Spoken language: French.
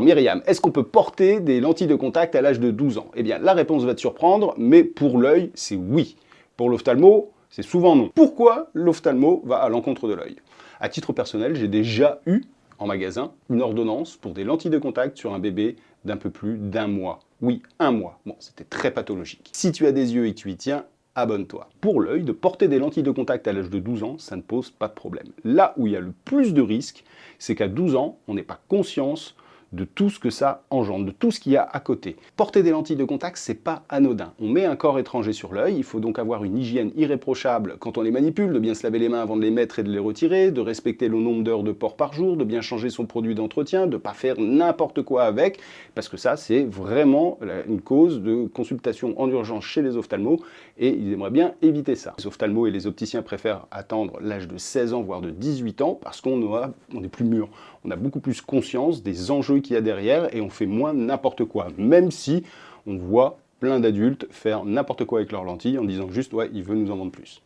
Myriam, est-ce qu'on peut porter des lentilles de contact à l'âge de 12 ans? Eh bien, la réponse va te surprendre, mais pour l'œil, c'est oui. Pour l'ophtalmo, c'est souvent non. Pourquoi l'ophtalmo va à l'encontre de l'œil? À titre personnel, j'ai déjà eu en magasin une ordonnance pour des lentilles de contact sur un bébé d'un peu plus d'1 mois. Oui, 1 mois. Bon, c'était très pathologique. Si tu as des yeux et que tu y tiens, abonne-toi. Pour l'œil, de porter des lentilles de contact à l'âge de 12 ans, ça ne pose pas de problème. Là où il y a le plus de risques, c'est qu'à 12 ans, on n'ait pas conscience de tout ce que ça engendre, de tout ce qu'il y a à côté. Porter des lentilles de contact, c'est pas anodin. On met un corps étranger sur l'œil, il faut donc avoir une hygiène irréprochable quand on les manipule, de bien se laver les mains avant de les mettre et de les retirer, de respecter le nombre d'heures de port par jour, de bien changer son produit d'entretien, de ne pas faire n'importe quoi avec, parce que ça, c'est vraiment une cause de consultation en urgence chez les ophtalmos, et ils aimeraient bien éviter ça. Les ophtalmos et les opticiens préfèrent attendre l'âge de 16 ans, voire de 18 ans, parce qu'on est plus mûr, on a beaucoup plus conscience des enjeux qu'il y a derrière et on fait moins n'importe quoi, même si on voit plein d'adultes faire n'importe quoi avec leurs lentilles en disant juste « ouais, il veut nous en vendre plus ».